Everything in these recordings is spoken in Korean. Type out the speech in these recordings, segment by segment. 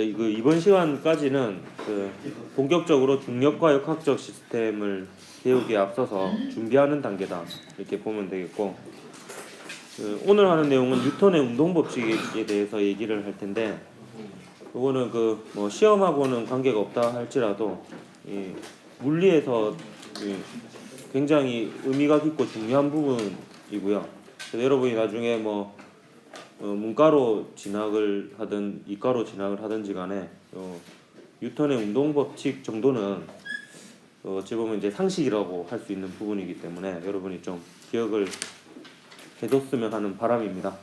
이번 시간까지는 본격적으로 중력과 역학적 시스템을 배우기에 앞서서 준비하는 단계다 이렇게 보면 되겠고, 오늘 하는 내용은 뉴턴의 운동 법칙에 대해서 얘기를 할 텐데, 이거는 시험하고는 관계가 없다 할지라도 물리에서 굉장히 의미가 깊고 중요한 부분이고요. 그래서 여러분이 나중에 문과로 진학을 하든 이과로 진학을 하든지 간에 뉴턴의 운동 법칙 정도는 어찌 보면 이제 상식이라고 할 수 있는 부분이기 때문에 여러분이 좀 기억을 해뒀으면 하는 바람입니다.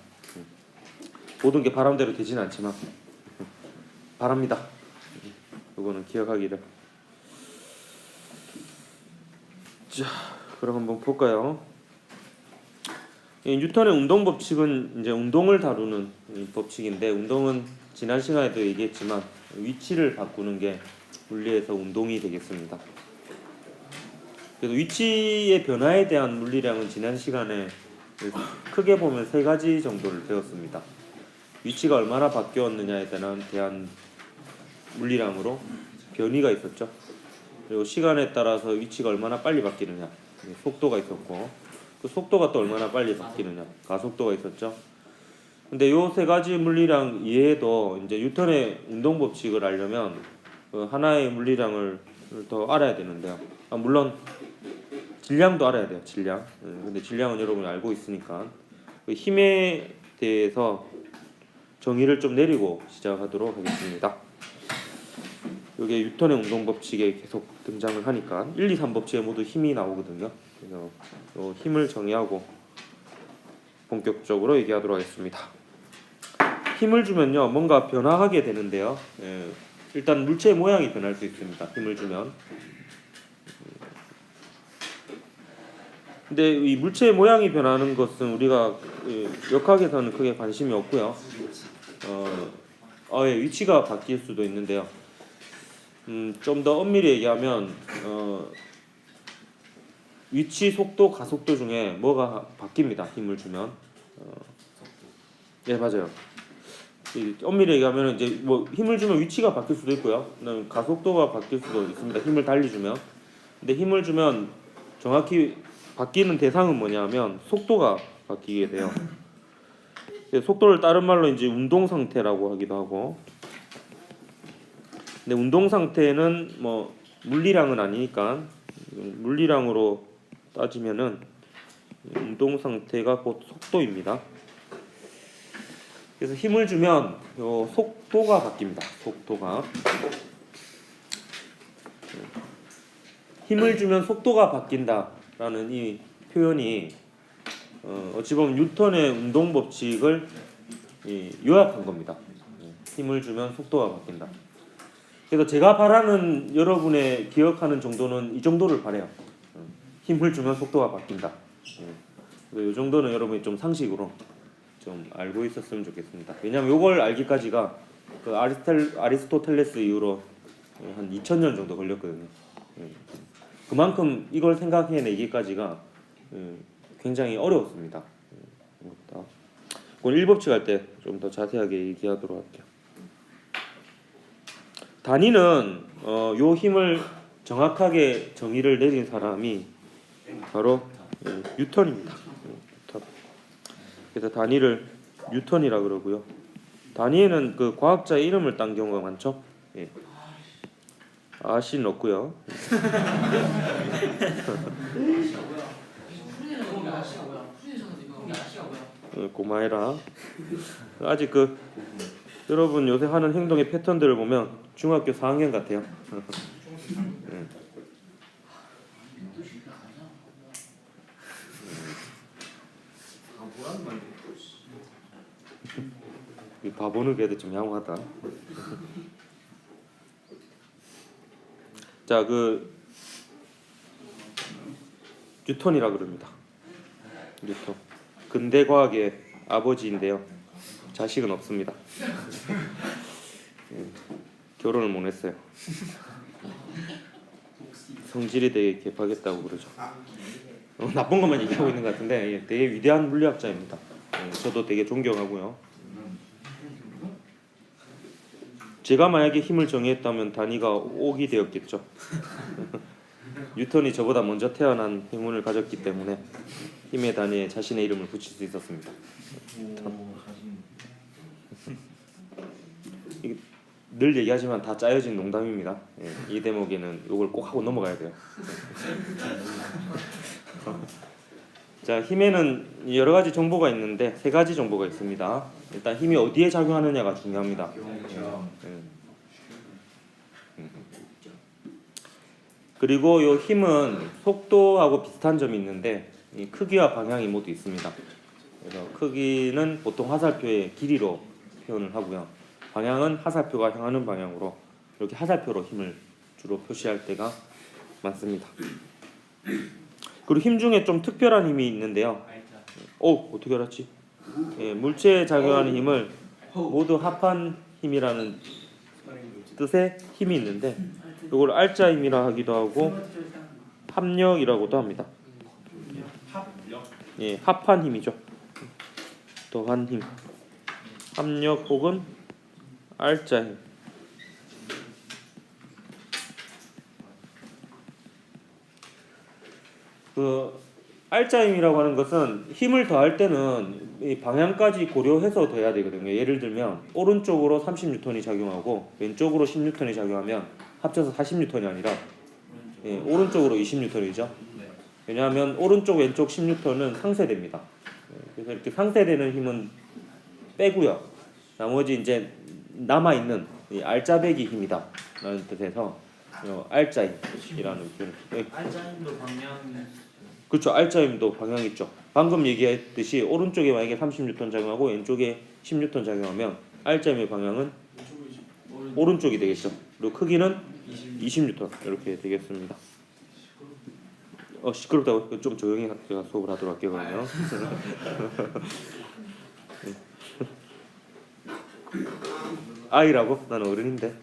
모든 게 바람대로 되진 않지만 바랍니다. 이거는 기억하기를. 자, 그럼 한번 볼까요? 이 뉴턴의 운동 법칙은 이제 운동을 다루는 법칙인데, 운동은 지난 시간에도 얘기했지만 위치를 바꾸는 게 물리에서 운동이 되겠습니다. 그래서 위치의 변화에 대한 물리량은 지난 시간에 크게 보면 세 가지 정도를 배웠습니다. 위치가 얼마나 바뀌었느냐에 대한 물리량으로 변이가 있었죠. 그리고 시간에 따라서 위치가 얼마나 빨리 바뀌느냐, 속도가 있었고, 그 속도가 또 얼마나 빨리 바뀌느냐, 가속도가 있었죠. 근데 요 세 가지 물리량 이외에도 이제 뉴턴의 운동 법칙을 알려면 하나의 물리량을 더 알아야 되는데요. 물론 질량도 알아야 돼요. 질량. 근데 질량은 여러분이 알고 있으니까 그 힘에 대해서 정의를 좀 내리고 시작하도록 하겠습니다. 이게 뉴턴의 운동 법칙에 계속 등장을 하니까 1, 2, 3 법칙에 모두 힘이 나오거든요. 그래서 힘을 정의하고 본격적으로 얘기하도록 하겠습니다. 힘을 주면요, 뭔가 변화하게 되는데요. 일단 물체의 모양이 변할 수 있습니다. 힘을 주면. 근데 이 물체의 모양이 변하는 것은 우리가 역학에서는 크게 관심이 없고요. 위치가 바뀔 수도 있는데요. 좀 더 엄밀히 얘기하면 위치, 속도, 가속도 중에 뭐가 바뀝니다. 힘을 주면. 네, 맞아요. 엄밀히 얘기하면 이제 힘을 주면 위치가 바뀔 수도 있고요. 가속도가 바뀔 수도 있습니다. 힘을 달리 주면. 근데 힘을 주면 정확히 바뀌는 대상은 뭐냐면 속도가 바뀌게 돼요. 속도를 다른 말로 이제 운동 상태라고 하기도 하고. 근데 운동 상태는 물리량은 아니니까 물리량으로 따지면은 운동 상태가 곧 속도입니다. 그래서 힘을 주면 속도가 바뀝니다. 속도가. 힘을 주면 속도가 바뀐다라는 이 표현이 어찌 보면 뉴턴의 운동 법칙을 요약한 겁니다. 힘을 주면 속도가 바뀐다. 그래서 제가 바라는 여러분의 기억하는 정도는 이 정도를 바래요. 힘을 주면 속도가 바뀐다. 이 정도는 여러분이 좀 상식으로 좀 알고 있었으면 좋겠습니다. 왜냐하면 이걸 알기까지가 아리스토텔레스 이후로 한 2000년 정도 걸렸거든요. 그만큼 이걸 생각해내기까지가 굉장히 어려웠습니다. 그건 1법칙 할 때 좀 더 자세하게 얘기하도록 할게요. 단위는 요 힘을 정확하게 정의를 내린 사람이 바로 뉴턴입니다. 뉴턴. 그래서 단위를 뉴턴이라 그러고요. 단위에는 그 과학자의 이름을 딴 경우가 많죠. 아씨는 없고요. 고마해라. 아직 여러분 요새 하는 행동의 패턴들을 보면 중학교 4학년 같아요. 바보는 걔도 좀 양호하다. 자, 뉴턴이라 그럽니다. 뉴턴. 근대 과학의 아버지인데요. 자식은 없습니다. 결혼을 못 했어요. 성질이 되게 개파겠다고 그러죠. 나쁜 것만 얘기하고 있는 것 같은데 되게 위대한 물리학자입니다. 저도 되게 존경하고요. 제가 만약에 힘을 정의했다면 단위가 5이 되었겠죠. 뉴턴이 저보다 먼저 태어난 행운을 가졌기 때문에 힘의 단위에 자신의 이름을 붙일 수 있었습니다. 이게 늘 얘기하지만 다 짜여진 농담입니다. 이 대목에는 이걸 꼭 하고 넘어가야 돼요. 자, 힘에는 여러 가지 정보가 있는데 세 가지 정보가 있습니다. 일단 힘이 어디에 작용하느냐가 중요합니다. 그리고 이 힘은 속도하고 비슷한 점이 있는데 이 크기와 방향이 모두 있습니다. 그래서 크기는 보통 화살표의 길이로 표현을 하고요. 방향은 화살표가 향하는 방향으로 이렇게 화살표로 힘을 주로 표시할 때가 많습니다. 그리고 힘 중에 좀 특별한 힘이 있는데요. 어떻게 알았지? 물체에 작용하는 힘을 모두 합한 힘이라는 뜻의 힘이 있는데 이걸 알자 힘이라 하기도 하고 합력이라고도 합니다. 합한 힘이죠. 더한 힘, 합력 혹은 알자 힘. 알자 힘이라고 하는 것은 힘을 더할 때는 이 방향까지 고려해서 더해야 되거든요. 예를 들면 오른쪽으로 30N이 작용하고 왼쪽으로 10N이 작용하면 합쳐서 40N이 아니라 오른쪽으로 20N이죠. 왜냐하면 오른쪽 왼쪽 10N은 상쇄됩니다. 그래서 이렇게 상쇄되는 힘은 빼고요. 나머지 이제 남아 있는 알짜배기 힘이다 라는 뜻에서 알짜 힘이라는 표현. 알짜 힘도 방향이 그렇죠. 알짜 힘도 방향이 있죠. 방금 얘기했듯이 오른쪽에 만약에 30N 작용하고 왼쪽에 10N 작용하면 알짜 힘의 방향은 오른쪽이 되겠죠. 그리고 크기는 20N 이렇게 되겠습니다. 시끄럽다고 좀 조용히 제가 수업을 하도록 할게요. 그러면. 아이라고? 나는 어른인데.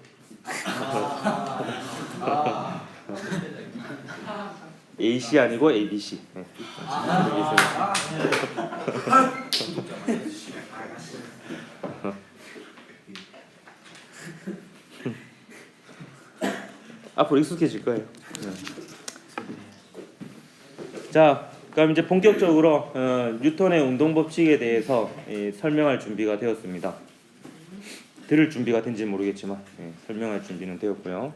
AC 아니고 ABC. 앞으로 익숙해질 거예요. 자, 그럼 이제 본격적으로 뉴턴의 운동 법칙에 대해서 설명할 준비가 되었습니다. 들을 준비가 된지는 모르겠지만 설명할 준비는 되었고요.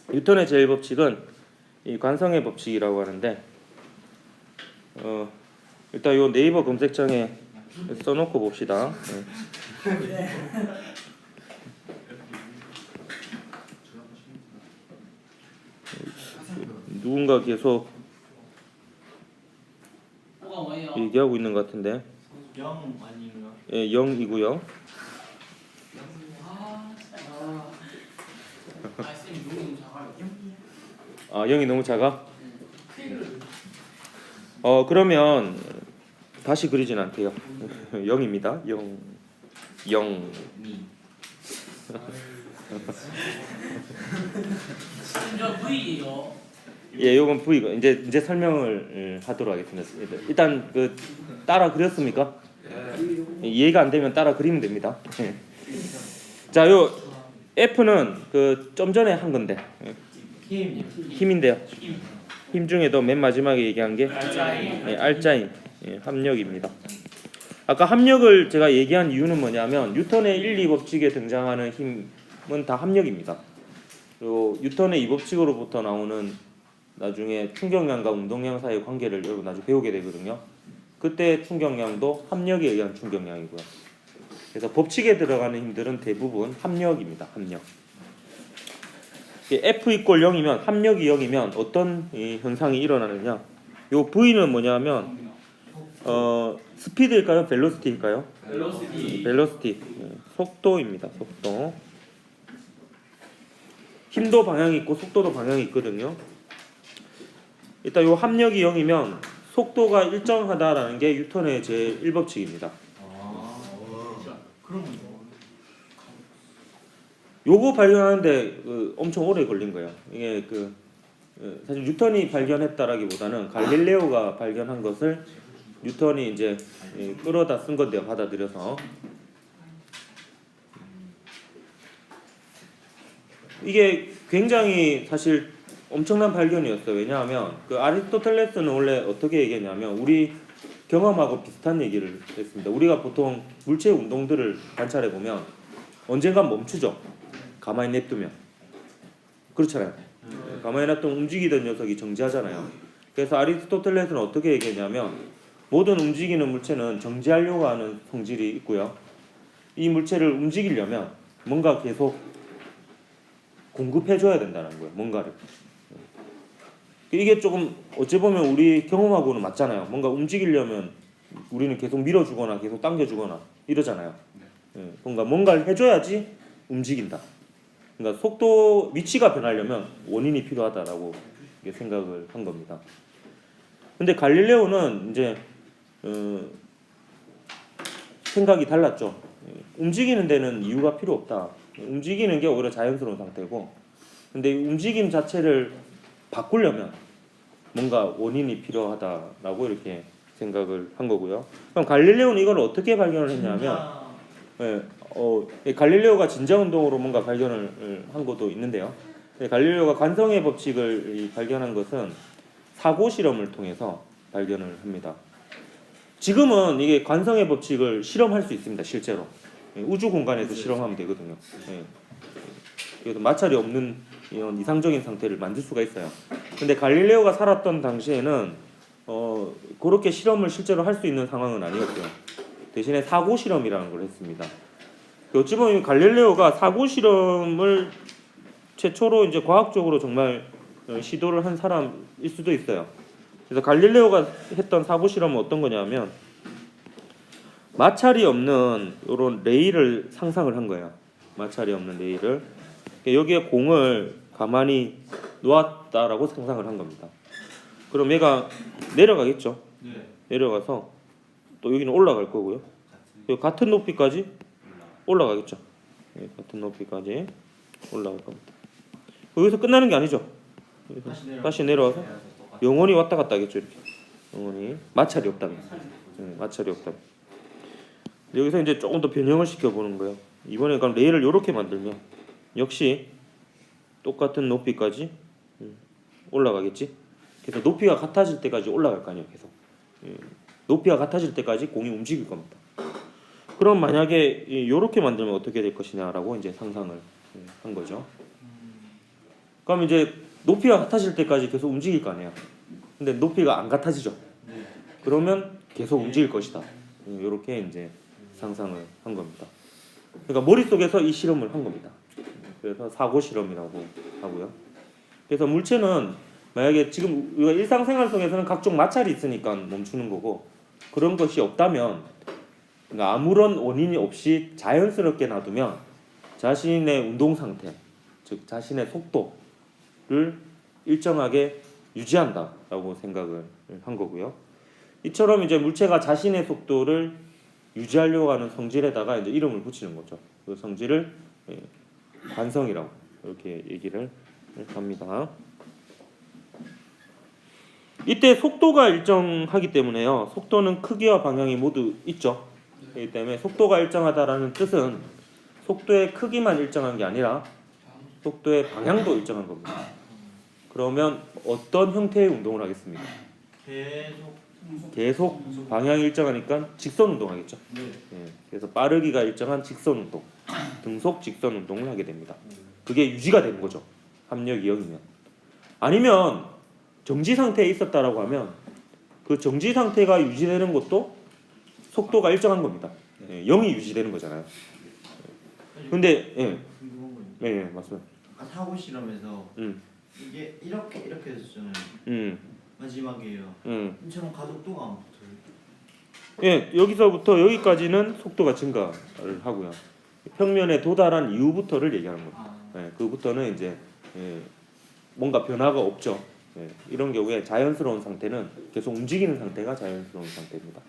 뉴턴의 제1법칙은 이 관성의 법칙이라고 하는데 일단 요 네이버 검색창에 써놓고 봅시다. 누군가 계속 얘기하고 있는 것 같은데. 0 아닌가? 0이고요. 아, 0이 너무 작아? 그러면 다시 그리진 않대요. 0입니다. 0. 요건 V고 이제 설명을 하도록 하겠습니다. 일단 따라 그렸습니까? 이해가 안 되면 따라 그리면 됩니다. 자, 요 F는 좀 전에 한 건데 힘인데요. 힘 중에도 맨 마지막에 얘기한 게 알짜임, 합력입니다. 아까 합력을 제가 얘기한 이유는 뭐냐면 뉴턴의 1, 2법칙에 등장하는 힘은 다 합력입니다. 그리고 뉴턴의 2법칙으로부터 나오는 나중에 충격량과 운동량 사이의 관계를 여러분 나중에 배우게 되거든요. 그때 충격량도 합력에 의한 충격량이고요. 그래서 법칙에 들어가는 힘들은 대부분 합력입니다. 합력. F = 0이면 합력이 0이면 어떤 현상이 일어나느냐? 요 V는 뭐냐면 스피드일까요? 벨로시티일까요? 벨로시티. 속도입니다. 속도. 힘도 방향이 있고 속도도 방향이 있거든요. 일단 요 합력이 0이면 속도가 일정하다라는 게 뉴턴의 제1법칙입니다. 요거 발견하는데 엄청 오래 걸린 거예요. 이게 사실 뉴턴이 발견했다라기보다는 갈릴레오가 발견한 것을 뉴턴이 이제 끌어다 쓴 건데요. 받아들여서. 이게 굉장히 사실 엄청난 발견이었어요. 왜냐하면 그 아리스토텔레스는 원래 어떻게 얘기했냐면 우리 경험하고 비슷한 얘기를 했습니다. 우리가 보통 물체 운동들을 관찰해 보면 언젠간 멈추죠. 가만히 냅두면. 그렇잖아요. 가만히 놔두면 움직이던 녀석이 정지하잖아요. 그래서 아리스토텔레스는 어떻게 얘기했냐면 모든 움직이는 물체는 정지하려고 하는 성질이 있고요. 이 물체를 움직이려면 뭔가 계속 공급해줘야 된다는 거예요. 뭔가를. 이게 조금 어찌 보면 우리 경험하고는 맞잖아요. 뭔가 움직이려면 우리는 계속 밀어주거나 계속 당겨주거나 이러잖아요. 뭔가를 해줘야지 움직인다. 그러니까 속도 위치가 변하려면 원인이 필요하다라고 생각을 한 겁니다. 근데 갈릴레오는 이제 생각이 달랐죠. 움직이는 데는 이유가 필요 없다. 움직이는 게 오히려 자연스러운 상태고, 근데 움직임 자체를 바꾸려면 뭔가 원인이 필요하다라고 이렇게 생각을 한 거고요. 그럼 갈릴레오는 이걸 어떻게 발견을 했냐면, 갈릴레오가 진자 운동으로 뭔가 발견을 한 것도 있는데요. 갈릴레오가 관성의 법칙을 발견한 것은 사고 실험을 통해서 발견을 합니다. 지금은 이게 관성의 법칙을 실험할 수 있습니다. 실제로 우주 공간에서 실험하면 되거든요. 그래서 마찰이 없는 이런 이상적인 상태를 만들 수가 있어요. 근데 갈릴레오가 살았던 당시에는 그렇게 실험을 실제로 할 수 있는 상황은 아니었고요. 대신에 사고 실험이라는 걸 했습니다. 어찌 보면 갈릴레오가 사고 실험을 최초로 이제 과학적으로 정말 시도를 한 사람일 수도 있어요. 그래서 갈릴레오가 했던 사고 실험은 어떤 거냐면 마찰이 없는 이런 레일을 상상을 한 거예요. 마찰이 없는 레일을 여기에 공을 가만히 놓았다라고 상상을 한 겁니다. 그럼 얘가 내려가겠죠. 내려가서 또 여기는 올라갈 거고요. 같은 높이까지 올라가겠죠. 같은 높이까지 올라갈 겁니다. 여기서 끝나는 게 아니죠. 다시 내려와서 영원히 왔다 갔다 하겠죠. 이렇게 영원히 마찰이 없다면. 마찰이 없다면. 여기서 이제 조금 더 변형을 시켜보는 거예요. 이번에 그럼 레일을 이렇게 만들면 역시 똑같은 높이까지 올라가겠지. 그래서 높이가 같아질 때까지 올라갈 거 아니에요. 계속 높이가 같아질 때까지 공이 움직일 겁니다. 그럼 만약에 이렇게 만들면 어떻게 될 것이냐라고 이제 상상을 한 거죠. 그럼 이제 높이가 같아질 때까지 계속 움직일 거 아니에요. 근데 높이가 안 같아지죠. 그러면 계속 움직일 것이다. 이렇게 이제 상상을 한 겁니다. 그러니까 머릿속에서 이 실험을 한 겁니다. 그래서 사고 실험이라고 하고요. 그래서 물체는 만약에 지금 우리가 일상생활 속에서는 각종 마찰이 있으니까 멈추는 거고, 그런 것이 없다면, 그러니까 아무런 원인이 없이 자연스럽게 놔두면 자신의 운동 상태, 즉 자신의 속도를 일정하게 유지한다라고 생각을 한 거고요. 이처럼 이제 물체가 자신의 속도를 유지하려고 하는 성질에다가 이제 이름을 붙이는 거죠. 그 성질을 관성이라고 이렇게 얘기를 합니다. 이때 속도가 일정하기 때문에요. 속도는 크기와 방향이 모두 있죠. 그렇기 때문에 속도가 일정하다라는 뜻은 속도의 크기만 일정한 게 아니라 속도의 방향도 일정한 겁니다. 그러면 어떤 형태의 운동을 하겠습니까? 계속 방향이 일정하니까 직선 운동하겠죠. 그래서 빠르기가 일정한 직선 운동, 등속 직선 운동을 하게 됩니다. 그게 유지가 되는 거죠. 합력이 0이면. 아니면 정지 상태에 있었다라고 하면 그 정지 상태가 유지되는 것도 속도가 일정한 겁니다. 0이 유지되는 거잖아요. 근데 맞습니다. 아까 사고 실험에서 이게 이렇게 했었잖아요. 마지막이에요. 이처럼 가속도가 안 붙어요. 여기서부터 여기까지는 속도가 증가를 하고요. 평면에 도달한 이후부터를 얘기하는 거예요. 그부터는 이제 뭔가 변화가 없죠. 이런 경우에 자연스러운 상태는 계속 움직이는 상태가 자연스러운 상태입니다.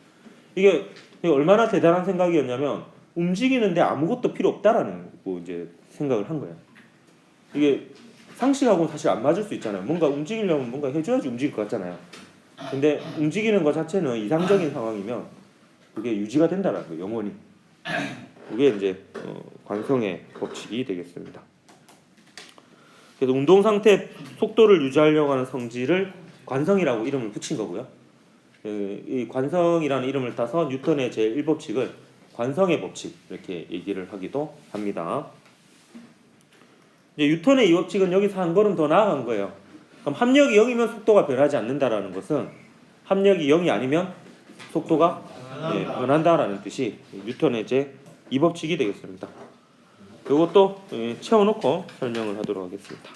이게 얼마나 대단한 생각이었냐면 움직이는데 아무것도 필요 없다라는 이제 생각을 한 거예요. 이게 상식하고는 사실 안 맞을 수 있잖아요. 뭔가 움직이려면 뭔가 해줘야지 움직일 것 같잖아요. 근데 움직이는 것 자체는 이상적인 상황이면 그게 유지가 된다라는 거예요. 영원히. 그게 이제 관성의 법칙이 되겠습니다. 그래서 운동 상태 속도를 유지하려고 하는 성질을 관성이라고 이름을 붙인 거고요. 이 관성이라는 이름을 따서 뉴턴의 제1법칙을 관성의 법칙 이렇게 얘기를 하기도 합니다. 이제 뉴턴의 이 법칙은 여기서 한 걸음 더 나아간 거예요. 그럼 합력이 0이면 속도가 변하지 않는다라는 것은 합력이 0이 아니면 속도가 변한다라는 뜻이 뉴턴의 제2법칙이 되겠습니다. 이것도 채워놓고 설명을 하도록 하겠습니다.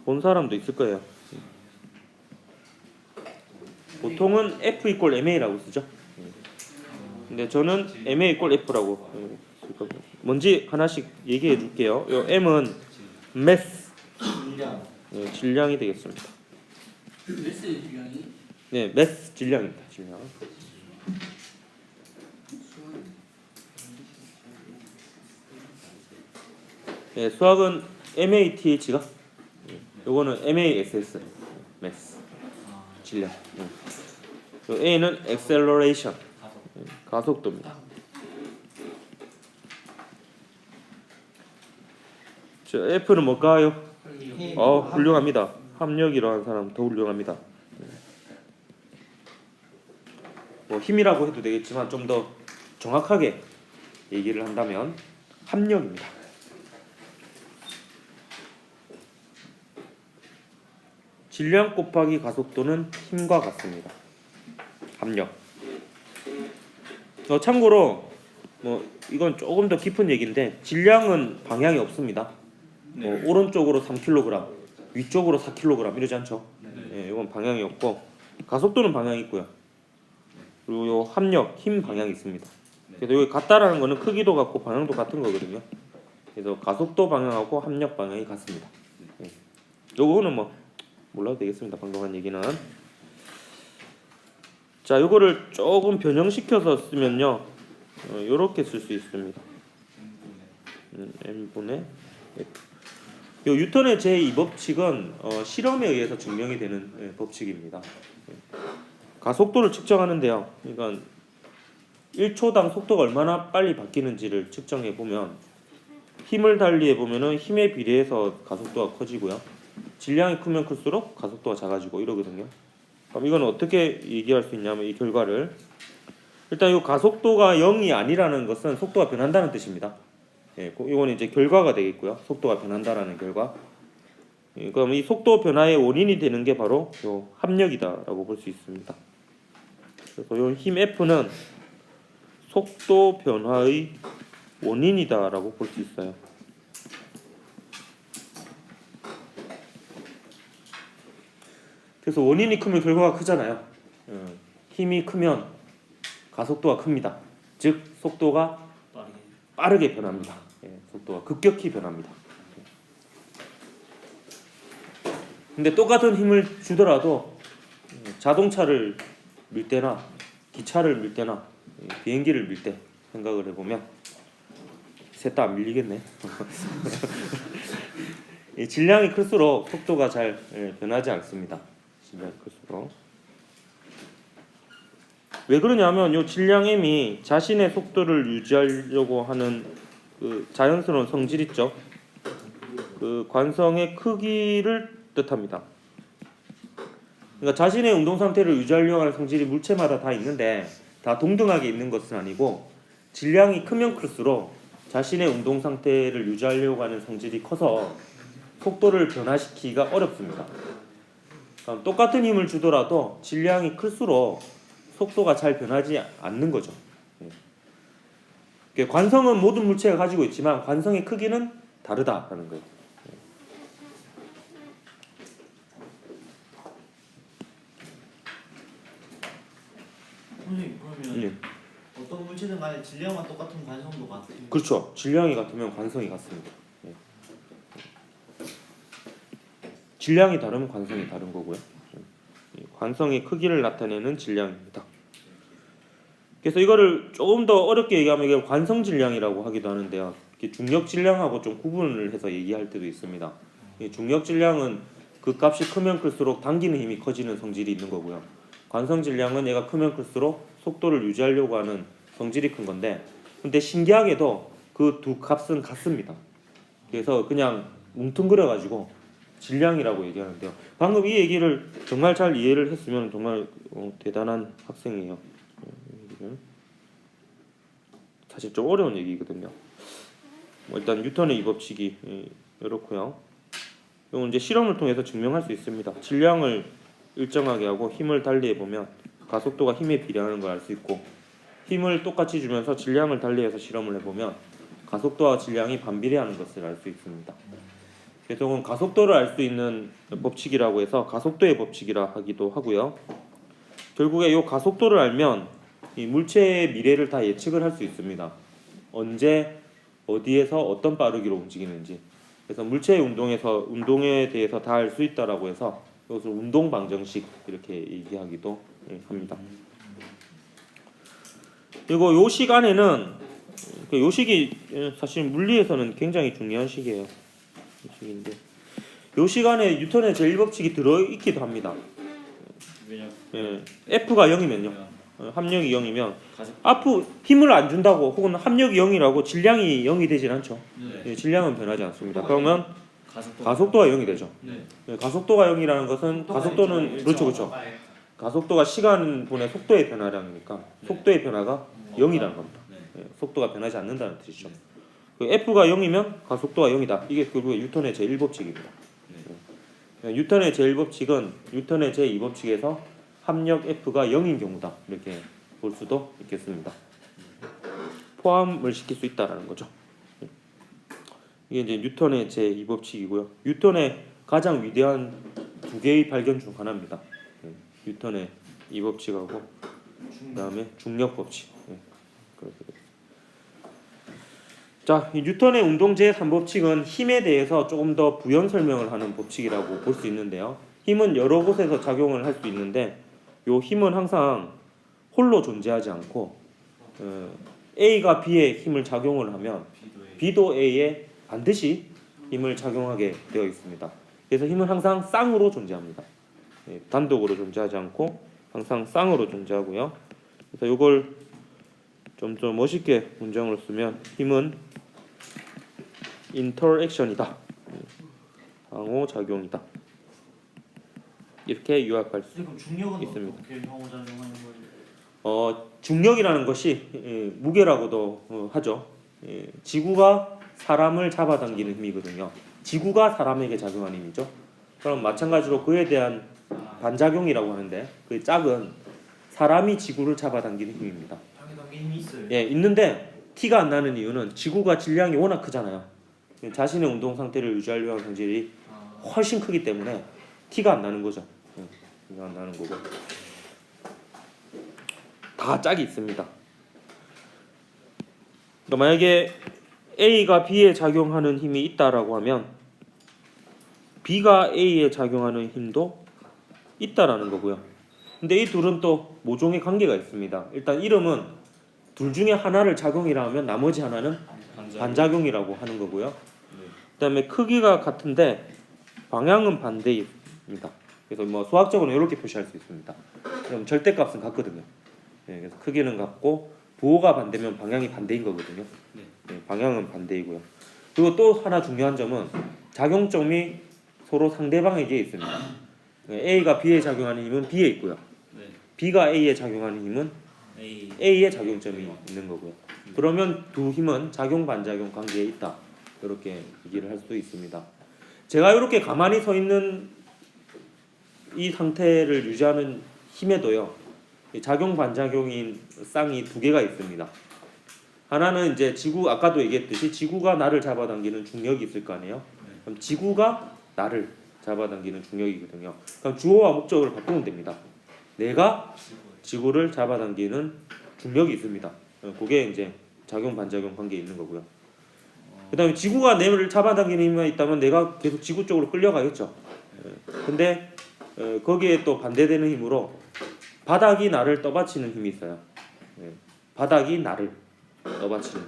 본 사람도 있을 거예요. 보통은 F = MA라고 쓰죠. 근데 저는 MA = F라고 쓸 겁니다. 뭔지 하나씩 얘기해 줄게요. 요 M은 mass, 질량이 되겠습니다. 메스의 질량이? 네, mass 질량입니다. 질량. 네, 수학은 MATH가 요거는 MASS mass 질량. 요 A는 acceleration 가속도입니다. 저 F는 뭘까요? 훌륭합니다. 합력이라고 하는 사람 더 훌륭합니다. 뭐 힘이라고 해도 되겠지만 좀 더 정확하게 얘기를 한다면 합력입니다. 질량 곱하기 가속도는 힘과 같습니다. 합력. 참고로 뭐 이건 조금 더 깊은 얘기인데 질량은 방향이 없습니다. 오른쪽으로 3kg, 위쪽으로 4kg 이러지 않죠. 이건 방향이 없고 가속도는 방향이 있고요. 그리고 요 합력, 힘 방향이 있습니다. 그래서 여기 같다라는 거는 크기도 같고 방향도 같은 거거든요. 그래서 가속도 방향하고 합력 방향이 같습니다. 요거는 뭐 몰라도 되겠습니다. 방금 한 얘기는. 자, 요거를 조금 변형시켜서 쓰면요, 요렇게 쓸 수 있습니다. m분의 f. 요 뉴턴의 제2법칙은 실험에 의해서 증명이 되는 법칙입니다. 가속도를 측정하는데요. 그러니까 1초당 속도가 얼마나 빨리 바뀌는지를 측정해 보면 힘을 달리해 보면은 힘에 비례해서 가속도가 커지고요. 질량이 크면 클수록 가속도가 작아지고 이러거든요. 그럼 이건 어떻게 얘기할 수 있냐면 이 결과를 일단 이 가속도가 0이 아니라는 것은 속도가 변한다는 뜻입니다. 이거는 이제 결과가 되겠고요. 속도가 변한다라는 결과. 그럼 이 속도 변화의 원인이 되는 게 바로 요 합력이다라고 볼 수 있습니다. 그래서 요 힘 F는 속도 변화의 원인이다라고 볼 수 있어요. 그래서 원인이 크면 결과가 크잖아요. 힘이 크면 가속도가 큽니다. 즉 속도가 빠르게 변합니다. 속도가 급격히 변합니다. 근데 똑같은 힘을 주더라도 자동차를 밀 때나 기차를 밀 때나 비행기를 밀 때 생각을 해보면 셋 다 안 밀리겠네. 질량이 클수록 속도가 잘 변하지 않습니다. 질량이 클수록. 왜 그러냐면 요 질량 m이 자신의 속도를 유지하려고 하는 그 자연스러운 성질 있죠. 그 관성의 크기를 뜻합니다. 그러니까 자신의 운동 상태를 유지하려고 하는 성질이 물체마다 다 있는데 다 동등하게 있는 것은 아니고 질량이 크면 클수록 자신의 운동 상태를 유지하려고 하는 성질이 커서 속도를 변화시키기가 어렵습니다. 똑같은 힘을 주더라도 질량이 클수록 속도가 잘 변하지 않는 거죠. 관성은 모든 물체가 가지고 있지만 관성의 크기는 다르다라는 거예요. 선생님 그러면 어떤 물체든 간에 질량만 똑같은 관성도 같아요? 그렇죠. 질량이 같으면 관성이 같습니다. 질량이 다르면 관성이 다른 거고요. 관성의 크기를 나타내는 질량입니다. 그래서 이거를 조금 더 어렵게 얘기하면 이게 관성 질량이라고 하기도 하는데요. 중력 질량하고 좀 구분을 해서 얘기할 때도 있습니다. 중력 질량은 그 값이 크면 클수록 당기는 힘이 커지는 성질이 있는 거고요. 관성 질량은 얘가 크면 클수록 속도를 유지하려고 하는 성질이 큰 건데, 근데 신기하게도 그 두 값은 같습니다. 그래서 그냥 뭉뚱그려가지고 질량이라고 얘기하는데요. 방금 이 얘기를 정말 잘 이해를 했으면 정말 대단한 학생이에요. 사실 좀 어려운 얘기거든요. 일단 뉴턴의 이 법칙이 이렇고요. 이건 이제 실험을 통해서 증명할 수 있습니다. 질량을 일정하게 하고 힘을 달리해 보면 가속도가 힘에 비례하는 걸 알 수 있고, 힘을 똑같이 주면서 질량을 달리해서 실험을 해보면 가속도와 질량이 반비례하는 것을 알 수 있습니다. 그래서 이건 가속도를 알 수 있는 법칙이라고 해서 가속도의 법칙이라 하기도 하고요. 결국에 이 가속도를 알면 이 물체의 미래를 다 예측을 할 수 있습니다. 언제 어디에서 어떤 빠르기로 움직이는지. 그래서 물체의 운동에 대해서 다 알 수 있다라고 해서 이것을 운동 방정식 이렇게 얘기하기도 합니다. 그리고 요 시간에는 요 식이 사실 물리에서는 굉장히 중요한 식이에요. 이 식인데 요 시간에 뉴턴의 제1법칙이 들어있기도 합니다. F가 0이면요. 합력이 0이면 힘을 안 준다고 혹은 합력이 0이라고 질량이 0이 되진 않죠. 질량은 변하지 않습니다. 그러면 가속도가 0이 되죠. 가속도가 0이라는 것은 가속도는 그렇죠. 가속도가 시간분의 속도의 변화량이니까 속도의 변화가 0이라는 겁니다. 속도가 변하지 않는다는 뜻이죠. F가 0이면 가속도가 0이다. 이게 결국에 뉴턴의 제1법칙입니다. 뉴턴의 제1법칙은 뉴턴의 제2법칙에서 합력 F가 0인 경우다. 이렇게 볼 수도 있겠습니다. 포함을 시킬 수 있다라는 거죠. 이게 이제 뉴턴의 제2법칙이고요. 뉴턴의 가장 위대한 두 개의 발견 중 하나입니다. 뉴턴의 이 법칙하고 그다음에 중력 법칙. 자, 이 뉴턴의 운동 제3법칙은 힘에 대해서 조금 더 부연 설명을 하는 법칙이라고 볼 수 있는데요. 힘은 여러 곳에서 작용을 할 수 있는데 요 힘은 항상 홀로 존재하지 않고 A가 B에 힘을 작용을 하면 B도 A에 반드시 힘을 작용하게 되어 있습니다. 그래서 힘은 항상 쌍으로 존재합니다. 단독으로 존재하지 않고 항상 쌍으로 존재하고요. 그래서 이걸 좀 더 멋있게 문장으로 쓰면 힘은 인터액션이다. 상호작용이다. 이렇게 요약할 수 그럼 중력은 있습니다. 어떻게 상호작용하는 거예요? 중력이라는 것이 무게라고도 하죠. 지구가 사람을 잡아당기는 힘이거든요. 지구가 사람에게 작용하는 힘이죠. 그럼 마찬가지로 그에 대한 반작용이라고 하는데 그 짝은 사람이 지구를 잡아당기는 힘입니다. 당에 담긴 힘이 있어요. 있는데 티가 안 나는 이유는 지구가 질량이 워낙 크잖아요. 자신의 운동 상태를 유지하려는 성질이 훨씬 크기 때문에 티가 안 나는 거죠. 티가 안 나는 거고 다 짝이 있습니다. 그러니까 만약에 A가 B에 작용하는 힘이 있다라고 하면 B가 A에 작용하는 힘도 있다라는 거고요. 근데 이 둘은 또 모종의 관계가 있습니다. 일단 이름은 둘 중에 하나를 작용이라 하면 나머지 하나는 반작용이라고 하는 거고요. 그다음에 크기가 같은데 방향은 반대입니다. 그래서 뭐 수학적으로 이렇게 표시할 수 있습니다. 그럼 절대값은 같거든요. 그래서 크기는 같고 부호가 반대면 방향이 반대인 거거든요. 방향은 반대이고요. 그리고 또 하나 중요한 점은 작용점이 서로 상대방에게 있습니다. A가 B에 작용하는 힘은 B에 있고요. B가 A에 작용하는 힘은 A에 작용점이 있는 거고요. 그러면 두 힘은 작용 반작용 관계에 있다. 이렇게 얘기를 할 수 있습니다. 제가 이렇게 가만히 서 있는 이 상태를 유지하는 힘에도요. 작용 반작용인 쌍이 두 개가 있습니다. 하나는 이제 지구 아까도 얘기했듯이 지구가 나를 잡아당기는 중력이 있을 거 아니에요. 그럼 지구가 나를 잡아당기는 중력이거든요. 그럼 주어와 목적을 바꾸면 됩니다. 내가 지구를 잡아당기는 중력이 있습니다. 그게 이제 작용 반작용 관계에 있는 거고요. 그다음에 지구가 내를 잡아당기는 힘이 있다면 내가 계속 지구 쪽으로 끌려가겠죠. 근데 거기에 또 반대되는 힘으로 바닥이 나를 떠받치는 힘이 있어요. 바닥이 나를 떠받치는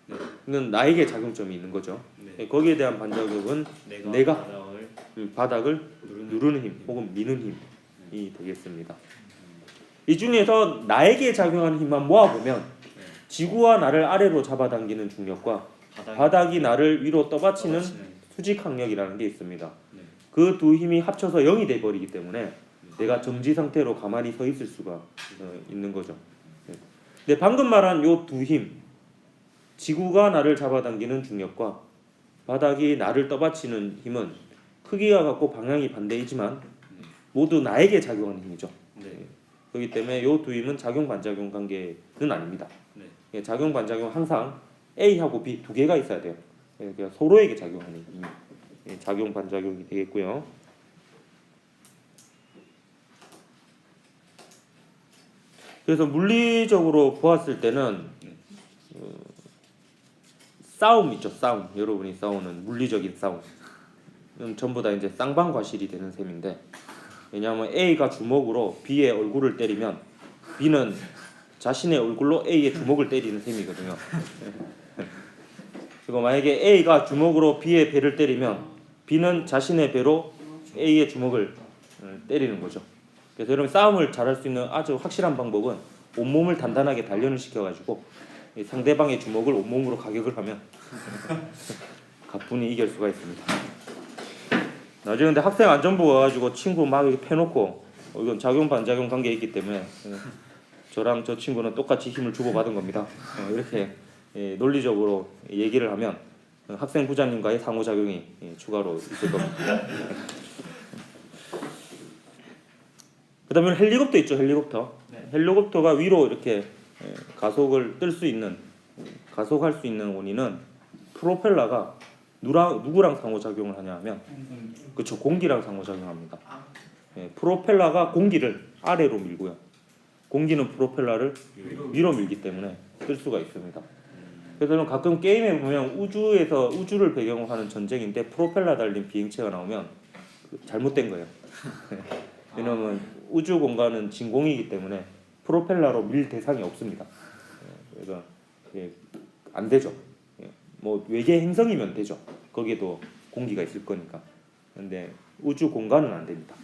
힘. 이는 나에게 작용점이 있는 거죠. 거기에 대한 반작용은 내가 바닥을 누르는 힘 혹은 미는 힘이 되겠습니다. 이 중에서 나에게 작용하는 힘만 모아보면 지구와 나를 아래로 잡아당기는 중력과 바닥이 나를 위로 떠받치는 떠받치는. 수직 항력이라는 게 있습니다. 네. 그 두 힘이 합쳐서 0이 돼 버리기 때문에 내가 정지 상태로 가만히 서 있을 수가 있는 거죠. 네. 근데 방금 말한 요 두 힘, 지구가 나를 잡아당기는 중력과 바닥이 나를 떠받치는 힘은 크기가 같고 방향이 반대이지만 모두 나에게 작용하는 힘이죠. 네. 그렇기 때문에 요 두 힘은 작용 반작용 관계는 아닙니다. 네. 예, 작용 반작용 항상 A하고 B 두 개가 있어야 돼요. 예, 그러니까 서로에게 작용하는 힘이 작용 반작용이 되겠고요. 그래서 물리적으로 보았을 때는 싸움 있죠. 싸움. 여러분이 싸우는 물리적인 싸움. 전부 다 이제 쌍방과실이 되는 셈인데, 왜냐하면 A가 주먹으로 B의 얼굴을 때리면 B는 자신의 얼굴로 A의 주먹을 때리는 셈이거든요. 그리고 만약에 A가 주먹으로 B의 배를 때리면 B는 자신의 배로 A의 주먹을 때리는 거죠. 그래서 여러분 싸움을 잘할 수 있는 아주 확실한 방법은 온몸을 단단하게 단련을 시켜가지고 상대방의 주먹을 온몸으로 가격을 하면 가뿐히 이길 수가 있습니다. 나중에 근데 학생 안전부 와가지고 친구 막 이렇게 패놓고 이건 작용 반작용 관계에 있기 때문에 저랑 저 친구는 똑같이 힘을 주고받은 겁니다. 이렇게 논리적으로 얘기를 하면 학생 부장님과의 상호작용이 추가로 있을 겁니다. 그 다음에 헬리콥터 있죠. 헬리콥터. 네. 헬리콥터가 위로 이렇게 가속을 뜰 수 있는, 가속할 수 있는 원인은 프로펠러가 누구랑 상호작용을 하냐 하면 그렇죠. 공기랑 상호작용합니다. 프로펠러가 공기를 아래로 밀고요. 공기는 프로펠러를 위로 밀기 때문에 뜰 수가 있습니다. 그래서 가끔 게임에 보면 우주를 배경으로 하는 전쟁인데 프로펠러 달린 비행체가 나오면 잘못된 거예요. 왜냐하면 우주 공간은 진공이기 때문에 프로펠러로 밀 대상이 없습니다. 그래서 안 되죠. 뭐 외계 행성이면 되죠. 거기에도 공기가 있을 거니까. 근데 우주 공간은 안 됩니다.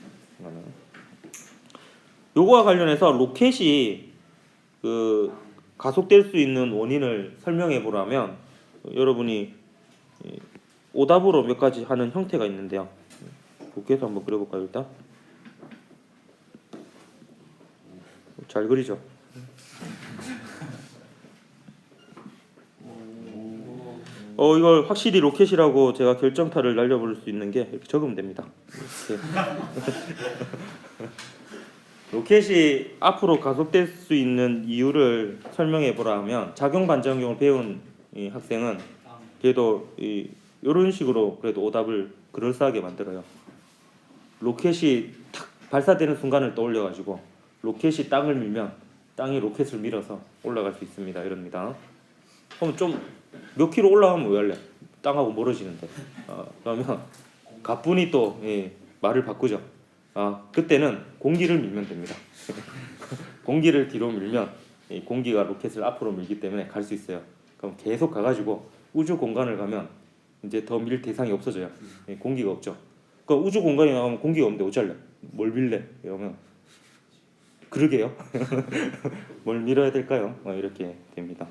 요거와 관련해서 로켓이 그 가속될 수 있는 원인을 설명해 보라면 여러분이 오답으로 몇 가지 하는 형태가 있는데요. 로켓을 한번 그려볼까요 일단? 잘 그리죠. 이걸 확실히 로켓이라고 제가 결정타를 날려버릴 수 있는 게 이렇게 적으면 됩니다. 이렇게. 로켓이 앞으로 가속될 수 있는 이유를 설명해 보라 하면 작용 반작용을 배운 이 학생은 그래도 이런 식으로 그래도 오답을 그럴싸하게 만들어요. 로켓이 탁 발사되는 순간을 떠올려 가지고 로켓이 땅을 밀면 땅이 로켓을 밀어서 올라갈 수 있습니다. 이럽니다. 그럼 좀 몇 킬로 올라가면 왜 할래? 땅하고 멀어지는데. 그러면 가뿐히 또 말을 바꾸죠. 그때는 공기를 밀면 됩니다. 공기를 뒤로 밀면 공기가 로켓을 앞으로 밀기 때문에 갈 수 있어요. 그럼 계속 가가지고 우주 공간을 가면 이제 더 밀 대상이 없어져요. 공기가 없죠. 그럼 우주 공간에 나가면 공기가 없는데 어쩔래? 뭘 밀래? 이러면 그러게요. 뭘 밀어야 될까요? 이렇게 됩니다.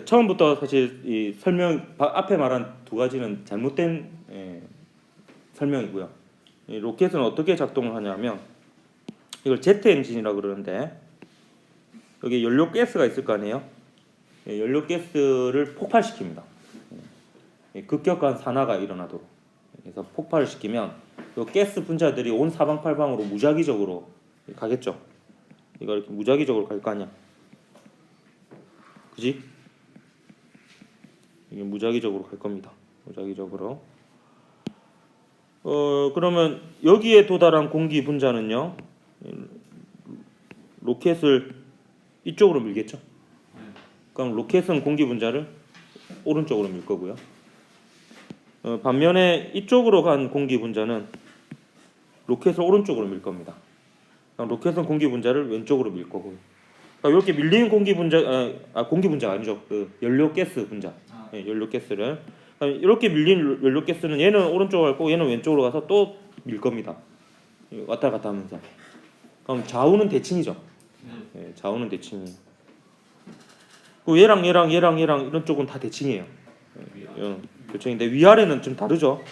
처음부터 사실 이 설명 앞에 말한 두 가지는 잘못된 설명이고요. 이 로켓은 어떻게 작동을 하냐면 이걸 제트 엔진이라고 그러는데 여기 연료 가스가 있을 거 아니에요. 연료 가스를 폭발시킵니다. 급격한 산화가 일어나도록. 그래서 폭발을 시키면 그 가스 분자들이 온 사방팔방으로 무작위적으로 가겠죠. 이거 이렇게 무작위적으로 갈 거 아니야. 그지? 이게 무작위적으로 갈 겁니다. 무작위적으로. 그러면 여기에 도달한 공기 분자는요. 로켓을 이쪽으로 밀겠죠. 그럼 로켓은 공기 분자를 오른쪽으로 밀 거고요. 반면에 이쪽으로 간 공기 분자는 로켓을 오른쪽으로 밀 겁니다. 그럼 로켓은 공기 분자를 왼쪽으로 밀 거고요. 그러니까 이렇게 밀리는 공기 분자, 공기 분자가 아니죠. 그 연료 가스 분자, 연료 가스를 이렇게 밀린 연료 가스는 얘는 오른쪽으로 갈 거고 얘는 왼쪽으로 가서 또 밀 겁니다. 왔다 갔다 하면서. 그럼 좌우는 대칭이죠. 좌우는 대칭이. 그 얘랑 이런 쪽은 다 대칭이에요. 대칭인데 위아래는 좀 다르죠.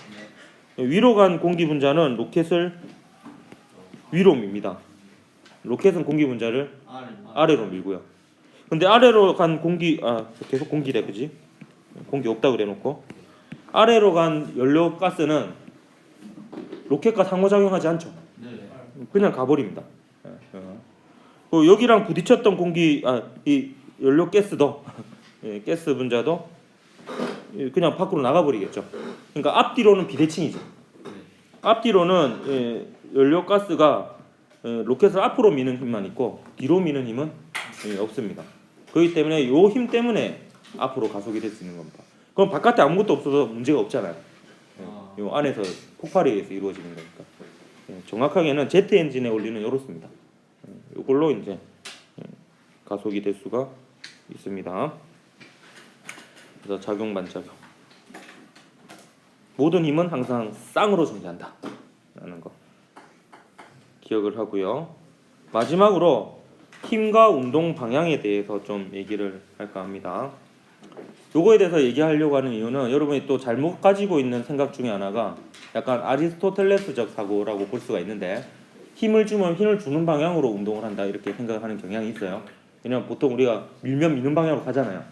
위로 간 공기 분자는 로켓을 위로 밉니다. 로켓은 공기 분자를 아래로 밀고요. 근데 아래로 간 공기 계속 공기래 그지? 공기 없다 그래놓고 아래로 간 연료 가스는 로켓과 상호작용하지 않죠. 네. 그냥 가버립니다. 그 여기랑 부딪혔던 공기 이 연료 가스도 가스 분자도 그냥 밖으로 나가버리겠죠. 그러니까 앞뒤로는 비대칭이죠. 앞뒤로는 연료 가스가 로켓을 앞으로 미는 힘만 있고 뒤로 미는 힘은 없습니다. 그렇기 때문에 이 힘 때문에 앞으로 가속이 될 수 있는 겁니다. 그럼 바깥에 아무것도 없어서 문제가 없잖아요. 이 안에서 폭발에 의해서 이루어지는 거니까. 정확하게는 제트 엔진의 원리는 이렇습니다. 이걸로 이제 가속이 될 수가 있습니다. 그래서 작용 반작용. 모든 힘은 항상 쌍으로 존재한다. 라는 거 기억을 하고요. 마지막으로 힘과 운동 방향에 대해서 좀 얘기를 할까 합니다. 요거에 대해서 얘기하려고 하는 이유는 여러분이 또 잘못 가지고 있는 생각 중에 하나가 약간 아리스토텔레스적 사고라고 볼 수가 있는데 힘을 주면 힘을 주는 방향으로 운동을 한다 이렇게 생각하는 경향이 있어요. 왜냐면 보통 우리가 밀면 미는 방향으로 가잖아요.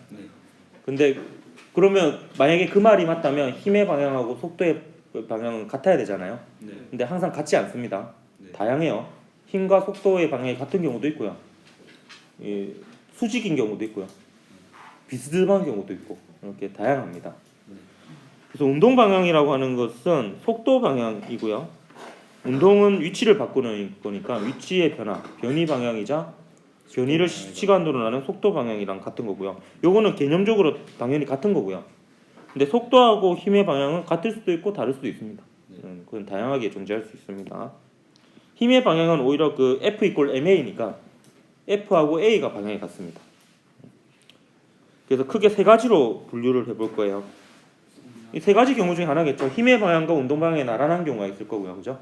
근데 그러면 만약에 그 말이 맞다면 힘의 방향하고 속도의 방향은 같아야 되잖아요. 근데 항상 같지 않습니다. 다양해요. 힘과 속도의 방향이 같은 경우도 있고요. 수직인 경우도 있고요. 비스듬한 경우도 있고 이렇게 다양합니다. 그래서 운동 방향이라고 하는 것은 속도 방향이고요. 운동은 위치를 바꾸는 거니까 위치의 변이 방향이자 변이를 시간으로 나는 속도 방향이랑 같은 거고요. 요거는 개념적으로 당연히 같은 거고요. 근데 속도하고 힘의 방향은 같을 수도 있고 다를 수도 있습니다. 그건 다양하게 존재할 수 있습니다. 힘의 방향은 오히려 그 F = ma니까 F하고 A가 방향이 같습니다. 그래서 크게 세 가지로 분류를 해볼 거예요. 이 세 가지 경우 중에 하나겠죠. 힘의 방향과 운동 방향이 나란한 경우가 있을 거고요, 그죠?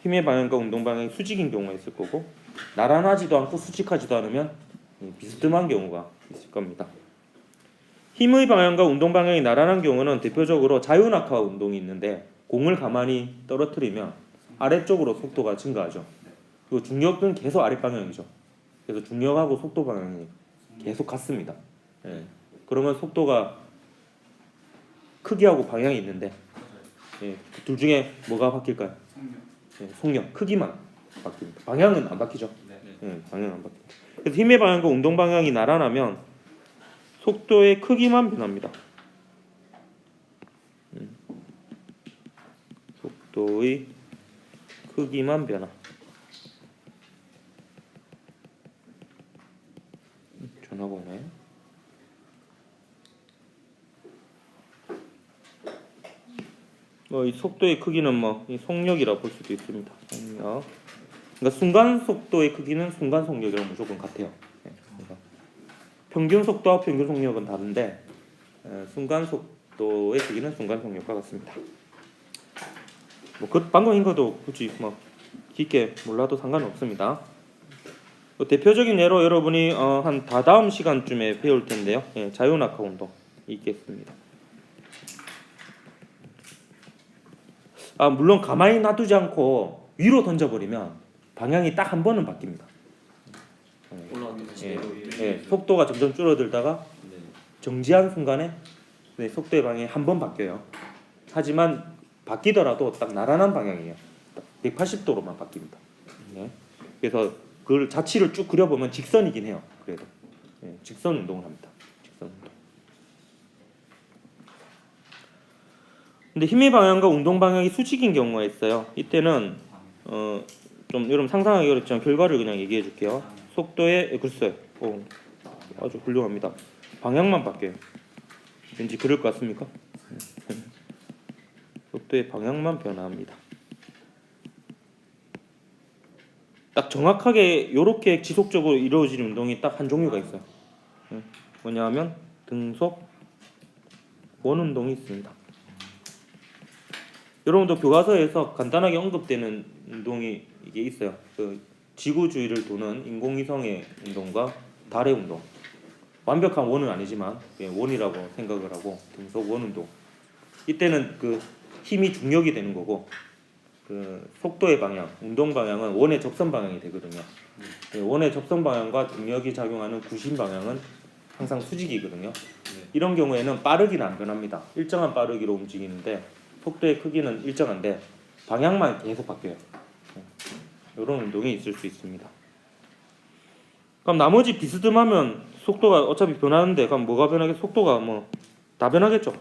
힘의 방향과 운동 방향이 수직인 경우가 있을 거고, 나란하지도 않고 수직하지도 않으면 비스듬한 경우가 있을 겁니다. 힘의 방향과 운동 방향이 나란한 경우는 대표적으로 자유낙하 운동이 있는데 공을 가만히 떨어뜨리면 아래쪽으로 속도가 증가하죠. 그리고 중력은 계속 아래 방향이죠. 그래서 중력하고 속도 방향이 계속 같습니다. 그러면 속도가 크기하고 방향이 있는데 둘 중에 뭐가 바뀔까요? 속력, 크기만 바뀝니다. 방향은 안 바뀌죠. 방향은 안 바뀌죠. 그래서 힘의 방향과 운동 방향이 나란하면 속도의 크기만 변합니다. 속도의 크기만 변화. 전화가 오네. 이 속도의 크기는 이 속력이라 볼 수도 있습니다. 속력. 그러니까 순간 속도의 크기는 순간 속력이랑 무조건 같아요. 그러니까 평균 속도와 평균 속력은 다른데 순간 속도의 크기는 순간 속력과 같습니다. 그 방금인 것도 굳이 깊게 몰라도 상관은 없습니다. 대표적인 예로 여러분이 한 다다음 시간쯤에 배울 텐데요. 자유낙하 운동 있겠습니다. 물론 가만히 놔두지 않고 위로 던져버리면 방향이 딱 한 번은 바뀝니다. 속도가 점점 줄어들다가 정지한 순간에 속도의 방향이 한 번 바뀌어요. 하지만 바뀌더라도 딱 나란한 방향이에요. 180도로만 바뀝니다. 그래서 그걸 자치를 쭉 그려보면 직선이긴 해요. 그래도 직선 운동을 합니다. 직선 운동. 근데 힘의 방향과 운동 방향이 수직인 경우가 있어요. 이때는 좀 여러분 상상하기 어렵지만 결과를 그냥 얘기해 줄게요. 속도의 글쎄, 아주 훌륭합니다. 방향만 바뀌어요. 왠지 그럴 것 같습니까? 속도의 방향만 변화합니다. 딱 정확하게 이렇게 지속적으로 이루어지는 운동이 딱 한 종류가 있어요. 뭐냐면 등속 원운동이 있습니다. 여러분도 교과서에서 간단하게 언급되는 운동이 이게 있어요. 그 지구주위를 도는 인공위성의 운동과 달의 운동. 완벽한 원은 아니지만 원이라고 생각을 하고 등속 원운동. 이때는 그 힘이 중력이 되는 거고 그 속도의 방향, 운동 방향은 원의 접선 방향이 되거든요. 원의 접선 방향과 중력이 작용하는 구심 방향은 항상 수직이거든요. 이런 경우에는 빠르기는 안 변합니다. 일정한 빠르기로 움직이는데 속도의 크기는 일정한데 방향만 계속 바뀌어요. 이런 운동이 있을 수 있습니다. 그럼 나머지 비스듬하면 속도가 어차피 변하는데 그럼 뭐가 변하게? 속도가 뭐 다 변하겠죠.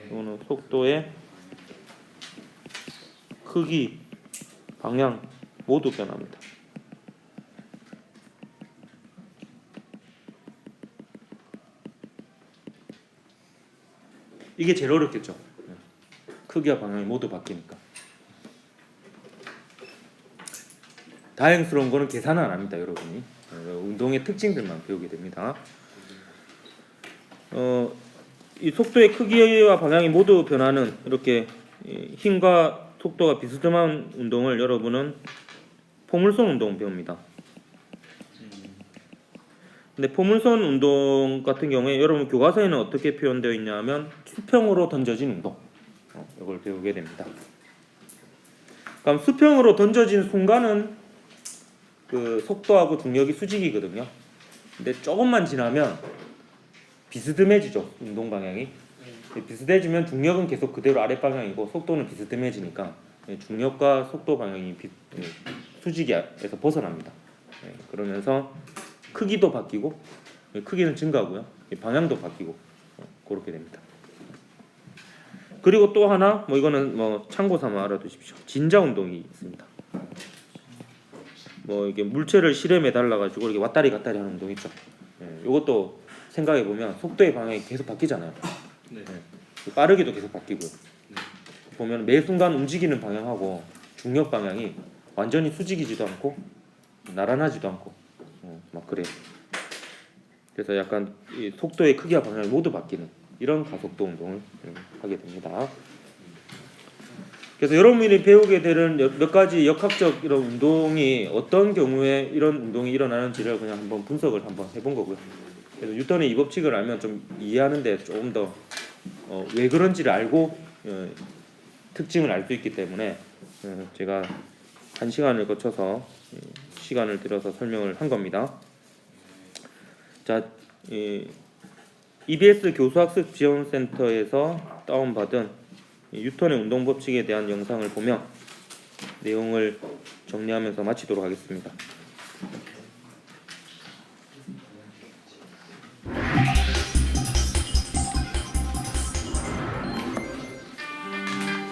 이거는 속도의 크기, 방향 모두 변합니다. 이게 제일 어렵겠죠. 크기와 방향이 모두 바뀌니까. 다행스러운 거는 계산은 안 합니다, 여러분이. 운동의 특징들만 배우게 됩니다. 이 속도의 크기와 방향이 모두 변하는 이렇게 힘과 속도가 비스듬한 운동을 여러분은 포물선 운동 배웁니다. 근데 포물선 운동 같은 경우에 여러분 교과서에는 어떻게 표현되어 있냐면 수평으로 던져진 운동. 이걸 배우게 됩니다. 그럼 수평으로 던져진 순간은 그 속도하고 중력이 수직이거든요. 근데 조금만 지나면 비스듬해지죠. 운동 방향이. 비스듬해지면 중력은 계속 그대로 아래 방향이고 속도는 비스듬해지니까 중력과 속도 방향이 수직에서 벗어납니다. 그러면서 크기도 바뀌고 크기는 증가하고요. 방향도 바뀌고 그렇게 됩니다. 그리고 또 하나 뭐 이거는 뭐 참고 삼아 알아두십시오. 진자 운동이 있습니다. 뭐 이게 물체를 실험에 달라 가지고 이렇게 왔다리 갔다리 하는 운동 있죠. 이것도 생각해 보면 속도의 방향이 계속 바뀌잖아요. 빠르기도 계속 바뀌고요. 보면 매 순간 움직이는 방향하고 중력 방향이 완전히 수직이지도 않고 나란하지도 않고 막 그래요. 그래서 약간 이 속도의 크기와 방향이 모두 바뀌는 이런 가속도 운동을 하게 됩니다. 그래서 여러분이 배우게 되는 몇 가지 역학적 이런 운동이 어떤 경우에 이런 운동이 일어나는지를 그냥 한번 분석을 한번 해본 거고요. 그래서 뉴턴의 이 법칙을 알면 좀 이해하는데 조금 더 왜 그런지를 알고 특징을 알 수 있기 때문에 제가 1시간을 거쳐서 시간을 들여서 설명을 한 겁니다. 자, EBS 교수학습 지원센터에서 다운받은 뉴턴의 운동 법칙에 대한 영상을 보며 내용을 정리하면서 마치도록 하겠습니다.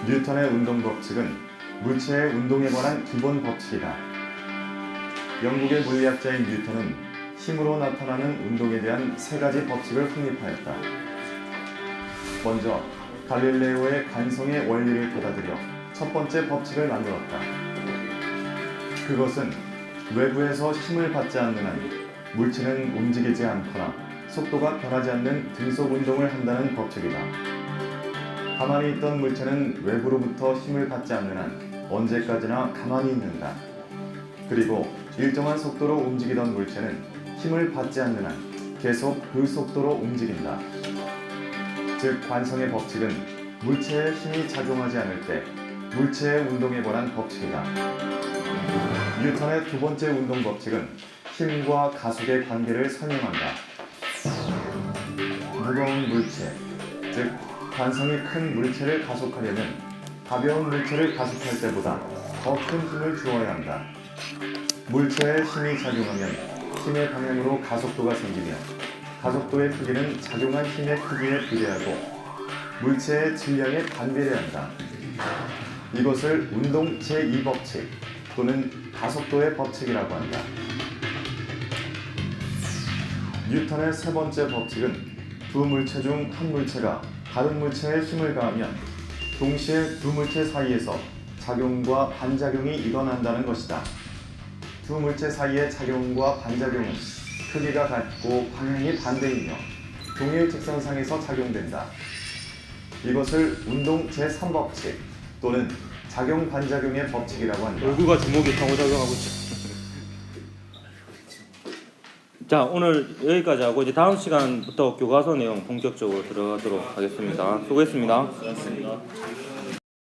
뉴턴의 운동 법칙은 물체의 운동에 관한 기본 법칙이다. 영국의 물리학자인 뉴턴은 힘으로 나타나는 운동에 대한 세 가지 법칙을 확립하였다. 먼저 갈릴레오의 관성의 원리를 받아들여 첫 번째 법칙을 만들었다. 그것은 외부에서 힘을 받지 않는 한 물체는 움직이지 않거나 속도가 변하지 않는 등속 운동을 한다는 법칙이다. 가만히 있던 물체는 외부로부터 힘을 받지 않는 한 언제까지나 가만히 있는다. 그리고 일정한 속도로 움직이던 물체는 힘을 받지 않는 한 계속 그 속도로 움직인다. 즉 관성의 법칙은 물체에 힘이 작용하지 않을 때 물체의 운동에 관한 법칙이다. 뉴턴의 두 번째 운동 법칙은 힘과 가속의 관계를 설명한다. 무거운 물체, 즉 관성이 큰 물체를 가속하려면 가벼운 물체를 가속할 때보다 더 큰 힘을 주어야 한다. 물체에 힘이 작용하면 힘의 방향으로 가속도가 생기며 가속도의 크기는 작용한 힘의 크기에 비례하고 물체의 질량에 반비례한다. 이것을 운동 제2법칙 또는 가속도의 법칙이라고 한다. 뉴턴의 세 번째 법칙은 두 물체 중 한 물체가 다른 물체에 힘을 가하면 동시에 두 물체 사이에서 작용과 반작용이 일어난다는 것이다. 두 물체 사이의 작용과 반작용은 크기가 같고 방향이 반대이며 동일 직선상에서 작용된다. 이것을 운동 제3법칙 또는 작용 반작용의 법칙이라고 한다. 얼굴과 주먹이 상호작용하고 있죠. 자, 오늘 여기까지 하고 이제 다음 시간부터 교과서 내용 본격적으로 들어가도록 하겠습니다. 수고했습니다. 수고하셨습니다.